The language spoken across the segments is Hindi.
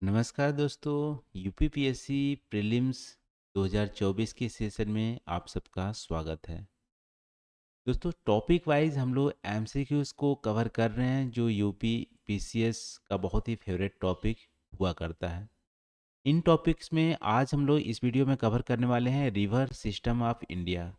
नमस्कार दोस्तों। यूपीपीएससी प्रीलिम्स 2024 के सेशन में आप सबका स्वागत है। दोस्तों, टॉपिक वाइज हम लोग एमसीक्यूज़ को कवर कर रहे हैं जो यूपी पीसीएस का बहुत ही फेवरेट टॉपिक हुआ करता है। इन टॉपिक्स में आज हम लोग इस वीडियो में कवर करने वाले हैं रिवर सिस्टम ऑफ इंडिया।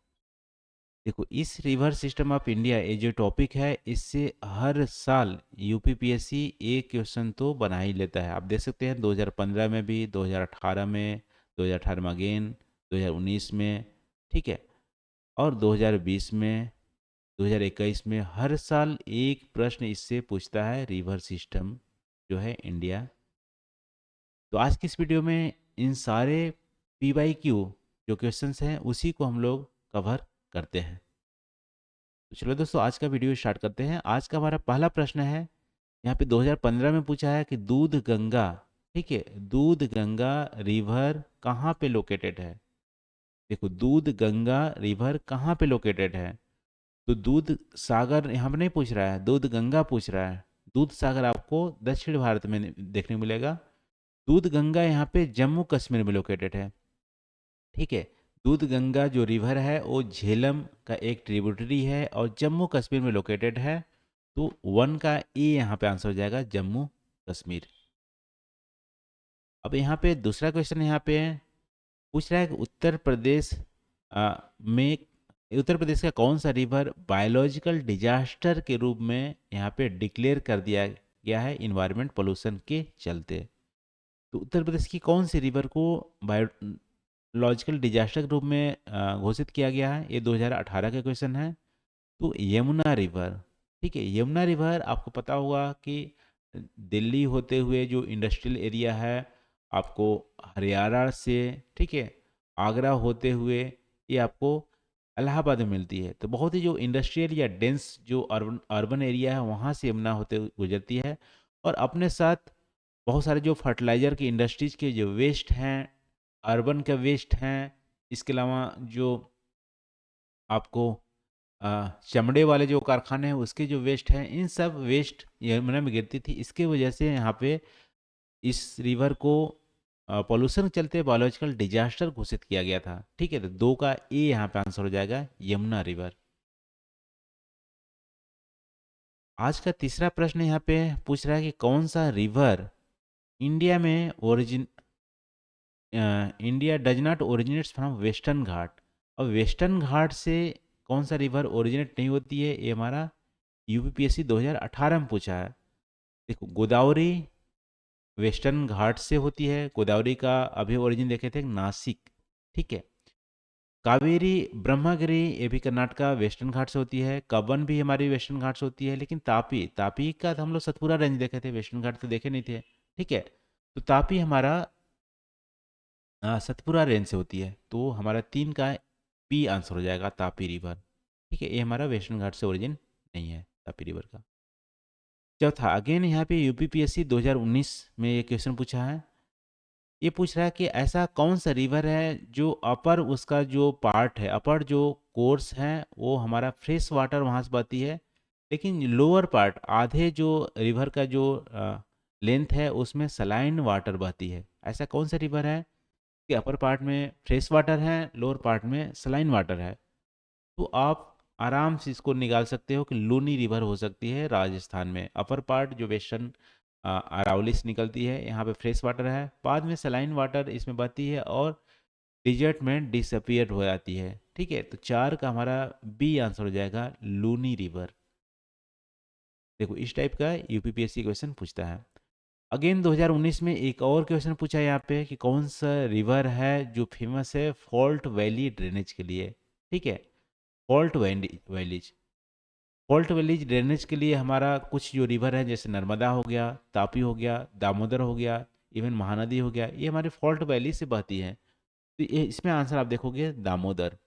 देखो, इस रिवर सिस्टम ऑफ इंडिया ये जो टॉपिक है, इससे हर साल यूपीपीएससी एक क्वेश्चन तो बना ही लेता है। आप देख सकते हैं 2015 में भी, 2018 में, 2018 में अगेन, 2019 में, ठीक है, और 2020 में, 2021 में हर साल एक प्रश्न इससे पूछता है रिवर सिस्टम जो है इंडिया। तो आज की इस वीडियो में इन सारे पीवाईक्यू जो क्वेश्चंस हैं उसी को हम लोग कवर करते हैं। तो चलो दोस्तों, आज का वीडियो स्टार्ट करते हैं। आज का हमारा पहला प्रश्न है, यहाँ पे 2015 में पूछा है कि दूध गंगा, ठीक है, दूध गंगा रिवर कहाँ पे लोकेटेड है। देखो, दूध गंगा रिवर कहाँ पे लोकेटेड है। तो दूध सागर यहाँ पे नहीं पूछ रहा है, दूध गंगा पूछ रहा है। दूध सागर आपको दक्षिण भारत में देखने को मिलेगा। दूध गंगा यहाँ पे जम्मू कश्मीर में लोकेटेड है, ठीक है। दूध गंगा जो रिवर है वो झेलम का एक ट्रिब्यूटरी है और जम्मू कश्मीर में लोकेटेड है। तो वन का ए यहाँ पे आंसर हो जाएगा जम्मू कश्मीर। अब यहाँ पे दूसरा क्वेश्चन यहाँ पे पूछ रहा है कि में उत्तर प्रदेश का कौन सा रिवर बायोलॉजिकल डिजास्टर के रूप में यहाँ पे डिक्लेयर कर दिया गया है इन्वायरमेंट पोल्यूशन के चलते। तो उत्तर प्रदेश की कौन सी रिवर को बायोलॉजिकल डिजास्टर के रूप में घोषित किया गया है, ये 2018 का क्वेश्चन है। तो यमुना रिवर, ठीक है। यमुना रिवर आपको पता होगा कि दिल्ली होते हुए जो इंडस्ट्रियल एरिया है, आपको हरियाणा से, ठीक है, आगरा होते हुए ये आपको इलाहाबाद में मिलती है। तो बहुत ही जो इंडस्ट्रियल या डेंस जो अर्बन अर्बन एरिया है वहाँ से यमुना होते हुए गुजरती है। और अपने साथ बहुत सारे जो फर्टिलाइज़र की इंडस्ट्रीज के जो वेस्ट हैं, अर्बन का वेस्ट हैं, इसके अलावा जो आपको चमड़े वाले जो कारखाने हैं उसके जो वेस्ट हैं, इन सब वेस्ट यमुना में गिरती थी। इसके वजह से यहाँ पे इस रिवर को पॉल्यूशन के चलते बायोलॉजिकल डिजास्टर घोषित किया गया था, ठीक है। तो दो का ए यहाँ पे आंसर हो जाएगा यमुना रिवर। आज का तीसरा प्रश्न यहाँ पे पूछ रहा है कि कौन सा रिवर इंडिया में origin India does not originates from western Ghat. और वेस्टर्न घाट से कौन सा रिवर ओरिजिनेट नहीं होती है, ये हमारा यूपीपीएससी 2018 में पूछा है। देखो, गोदावरी वेस्टर्न घाट से होती है। गोदावरी का अभी ओरिजिन देखे थे नासिक, ठीक है। कावेरी ब्रह्मगिरी ये भी कर्नाटका वेस्टर्न घाट से होती है। कबन भी हमारी वेस्टर्न घाट से होती है। लेकिन तापी तापी का तो हम लोग सतपुरा रेंज देखे थे, वेस्टर्न घाट तो देखे नहीं थे, ठीक है। तो तापी हमारा सतपुरा रेंज से होती है। तो हमारा तीन का बी आंसर हो जाएगा तापी रिवर, ठीक है। ये हमारा वेस्टर्न घाट से ओरिजिन नहीं है तापी रिवर का। चौथा, अगेन यहाँ पे यूपीपीएससी 2019 में ये क्वेश्चन पूछा है। ये पूछ रहा है कि ऐसा कौन सा रिवर है जो अपर उसका जो पार्ट है, अपर जो कोर्स है वो हमारा फ्रेश वाटर वहाँ से बहती है, लेकिन लोअर पार्ट आधे जो रिवर का जो लेंथ है उसमें सलाइन वाटर बहती है। ऐसा कौन सा रिवर है कि अपर पार्ट में फ्रेश वाटर है, लोअर पार्ट में सलाइन वाटर है। तो आप आराम से इसको निकाल सकते हो कि लूनी रिवर हो सकती है राजस्थान में। अपर पार्ट जो वेस्टर्न अरावली से निकलती है, यहाँ पे फ्रेश वाटर है, बाद में सलाइन वाटर इसमें बहती है और डिजर्ट में डिसअपियर हो जाती है, ठीक है। तो चार का हमारा बी आंसर हो जाएगा लूनी रिवर। देखो, इस टाइप का यूपीपीएससी क्वेश्चन पूछता है। अगेन 2019 में एक और क्वेश्चन पूछा है यहाँ पे कि कौन सा रिवर है जो फेमस है फॉल्ट वैली ड्रेनेज के लिए, ठीक है। Fault valleys fault valleys drainage के लिए हमारा कुछ जो रिवर है, जैसे नर्मदा हो गया, तापी हो गया, दामोदर हो गया, इवन महानदी हो गया, ये हमारे फॉल्ट वैली से बहती है। तो ये इसमें आंसर आप देखोगे दामोदर,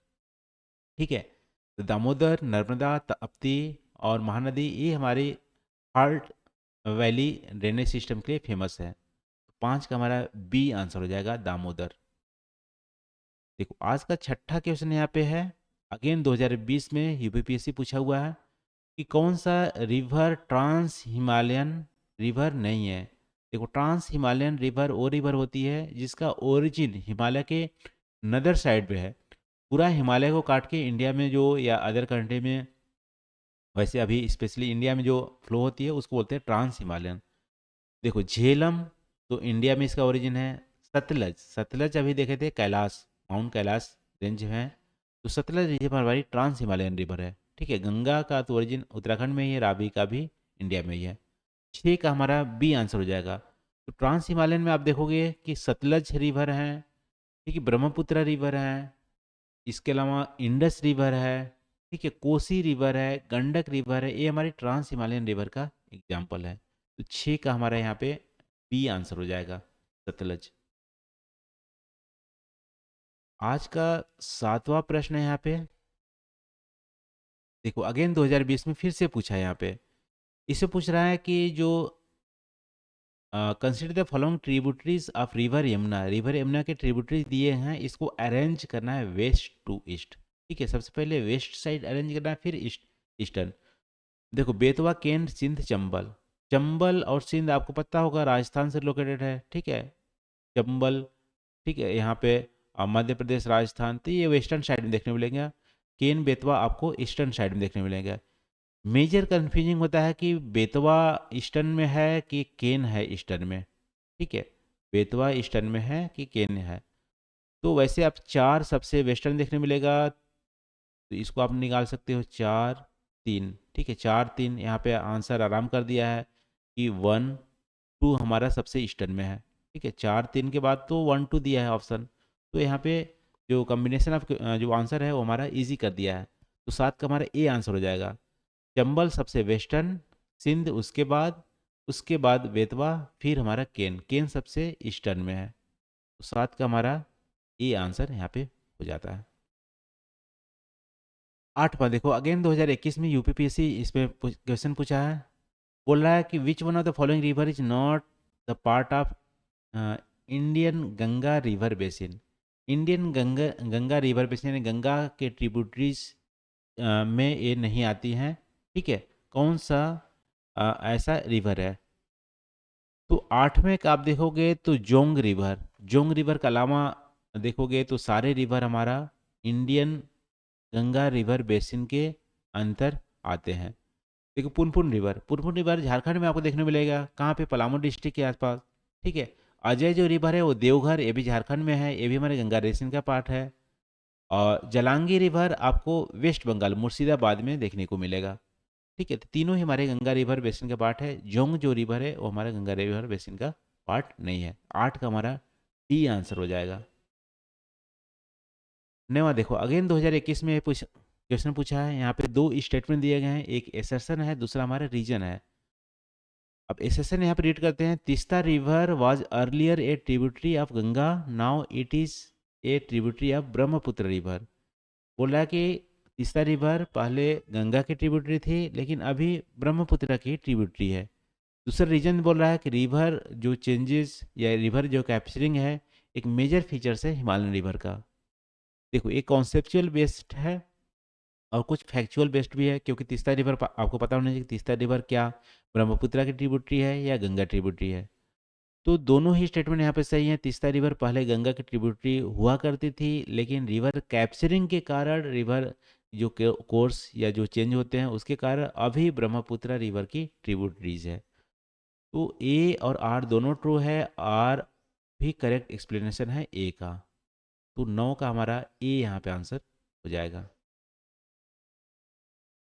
ठीक है। तो दामोदर, नर्मदा, ताप्ती और महानदी ये हमारी फॉल्ट वैली ड्रेनेज सिस्टम के लिए फेमस है। पाँच का हमारा बी आंसर हो जाएगा दामोदर। देखो, आज का छठा क्वेश्चन यहाँ पे है, अगेन 2020 में यूपीपीएससी पूछा हुआ है कि कौन सा रिवर ट्रांस हिमालयन रिवर नहीं है। देखो ट्रांस हिमालयन रिवर वो रिवर होती है जिसका ओरिजिन हिमालय के नदर साइड पे है। पूरा हिमालय को काट के इंडिया में जो या अदर कंट्री में, वैसे अभी स्पेशली इंडिया में जो फ्लो होती है उसको बोलते हैं ट्रांस हिमालयन। देखो झेलम, तो इंडिया में इसका ओरिजिन है। सतलज, सतलज अभी देखे थे कैलाश, माउंट कैलाश रेंज है, तो सतलज रिवर हमारी ट्रांस हिमालयन रिवर है। ठीक है, गंगा का तो ओरिजिन उत्तराखंड में ही है, रावी का भी इंडिया में ही है। छः का हमारा बी आंसर हो जाएगा। तो ट्रांस हिमालयन में आप देखोगे कि सतलज रिवर है, ठीक है, ब्रह्मपुत्र रिवर है, इसके अलावा इंडस रिवर है, ठीक है, कोसी रिवर है, गंडक रिवर है, ये हमारी ट्रांस हिमालयन रिवर का एग्जाम्पल है। तो छः का हमारा यहाँ पे बी आंसर हो जाएगा, सतलज। आज का सातवां प्रश्न है यहाँ पे। देखो अगेन 2020 में फिर से पूछा है यहाँ पे। इसे पूछ रहा है कि जो consider the following tributaries of river Yamuna, river Yamuna के ट्रिब्यूटरीज दिए हैं, इसको अरेंज करना है वेस्ट टू ईस्ट। ठीक है, सबसे पहले वेस्ट साइड अरेंज करना है, फिर ईस्ट ईस्टर्न। देखो बेतवा, केन, सिंध, चंबल। चंबल और सिंध आपको पता होगा राजस्थान से लोकेटेड है। ठीक है, चंबल, ठीक है, यहाँ पे मध्य प्रदेश राजस्थान, तो ये वेस्टर्न साइड में देखने मिलेंगे। केन बेतवा आपको ईस्टर्न साइड में देखने मिलेंगे। मेजर कन्फ्यूजिंग होता है कि बेतवा ईस्टर्न में है कि केन है ईस्टर्न में। ठीक है, बेतवा ईस्टर्न में है कि केन है। तो वैसे आप चार सबसे वेस्टर्न देखने मिलेगा, तो इसको आप निकाल सकते हो चार तीन। ठीक है, चार तीन यहाँ पे आंसर आराम कर दिया है कि वन टू हमारा सबसे ईस्टर्न में है। ठीक है, चार तीन के बाद तो वन टू दिया है ऑप्शन, तो यहाँ पे जो कॉम्बिनेशन ऑफ जो आंसर है वो हमारा इजी कर दिया है। तो सात का हमारा ए आंसर हो जाएगा। चंबल सबसे वेस्टर्न, सिंध उसके बाद बेतवा, फिर हमारा केन, केन सबसे ईस्टर्न में है। तो सात का हमारा ए आंसर यहाँ पे हो जाता है। आठवां देखो अगेन 2021 में यूपीपीएससी इसमें क्वेश्चन पूछा है। बोल रहा है कि which one of the following river is not the part of Indian Ganga river basin. Indian Ganga Ganga river basin यानी गंगा के ट्रिब्यूटरीज में ये नहीं आती हैं। ठीक है, कौन सा ऐसा रिवर है? तो आठवें का आप देखोगे तो जोंग रिवर, जोंग रिवर का अलावा देखोगे तो सारे रिवर हमारा इंडियन गंगा रिवर बेसिन के अंतर आते हैं। देखो पुनपुन रिवर, पुनपुन रिवर झारखंड में आपको देखने को मिलेगा, कहाँ पे, पलामू डिस्ट्रिक्ट के आसपास। ठीक है, अजय जो रिवर है वो देवघर, ये भी झारखंड में है, ये भी हमारे गंगा बेसिन का पार्ट है। और जलांगी रिवर आपको वेस्ट बंगाल मुर्शिदाबाद में देखने को मिलेगा। ठीक है, तो तीनों ही हमारे गंगा रिवर बेसिन का पार्ट है। जोंग जो रिवर है वो हमारा गंगा रिवर बेसिन का पार्ट नहीं है। आठ का हमारा डी आंसर हो जाएगा। नवा देखो अगेन 2021 में क्वेश्चन पूछा है, यहाँ पे दो स्टेटमेंट दिए गए हैं, एक एसेशन है, दूसरा हमारा रीजन है। अब एसेशन यहाँ पे रीड करते हैं। Teesta river was earlier A tributary of Ganga, now it is a tributary of Brahmaputra river. बोल रहा है कि तीस्ता रिवर पहले गंगा की ट्रिब्यूटरी थी लेकिन अभी ब्रह्मपुत्र की ट्रिब्यूटरी है। दूसरा रीजन बोल रहा है कि रिवर जो चेंजेस या रिवर जो कैप्चरिंग है एक मेजर फीचर्स है हिमालयन रिवर का। देखो एक कॉन्सेप्चुअल बेस्ड है और कुछ फैक्चुअल बेस्ड भी है, क्योंकि तीस्ता रिवर आपको पता होना चाहिए कि तीस्ता रिवर क्या ब्रह्मपुत्र की ट्रिब्यूटरी है या गंगा ट्रिब्यूटरी है। तो दोनों ही स्टेटमेंट यहाँ पे सही है। तीस्ता रिवर पहले गंगा की ट्रिब्यूटरी हुआ करती थी, लेकिन रिवर कैप्चरिंग के कारण, रिवर जो कोर्स या जो चेंज होते हैं उसके कारण अभी ब्रह्मपुत्र रिवर की ट्रिब्यूटरीज है। तो ए और आर दोनों ट्रू है, आर भी करेक्ट एक्सप्लेनेशन है ए का। तो 9 का हमारा ए यहाँ पे आंसर हो जाएगा।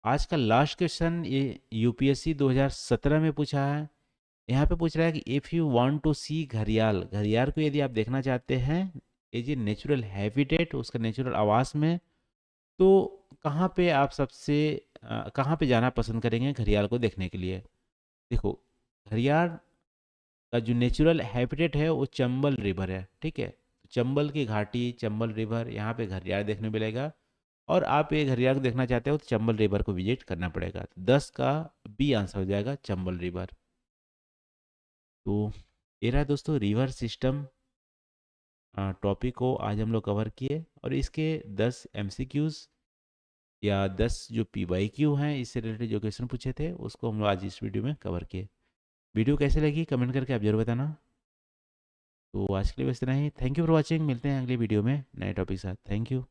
आज का लास्ट क्वेश्चन ये यूपीएससी 2017 में पूछा है। यहाँ पे पूछ रहा है कि इफ़ यू वांट टू सी घड़ियाल, घड़ियाल को यदि आप देखना चाहते हैं एज ए नेचुरल हैबिटेट, उसका नेचुरल आवास में, तो कहाँ पे आप कहाँ पे जाना पसंद करेंगे घड़ियाल को देखने के लिए? देखो घड़ियाल का जो नेचुरल हैबिटेट है वो चंबल रिवर है। ठीक है, चंबल की घाटी, चंबल रिवर, यहाँ पे घड़ियाल देखने मिलेगा। और आप ये घड़ियाल को देखना चाहते हो तो चंबल रिवर को विजिट करना पड़ेगा। 10 का बी आंसर हो जाएगा, चंबल रिवर। तो ये रहा दोस्तों रिवर सिस्टम टॉपिक को आज हम लोग कवर किए, और इसके 10 एमसीक्यूज या 10 जो पीवाईक्यू हैं इससे रिलेटेड जो क्वेश्चन पूछे थे उसको हम लोग आज इस वीडियो में कवर किए। वीडियो कैसे लगी कमेंट करके आप जरूर बताना। तो आज के लिए बस इतना ही। Thank you for watching. मिलते हैं अगली वीडियो में नए टॉपिक के साथ। Thank you.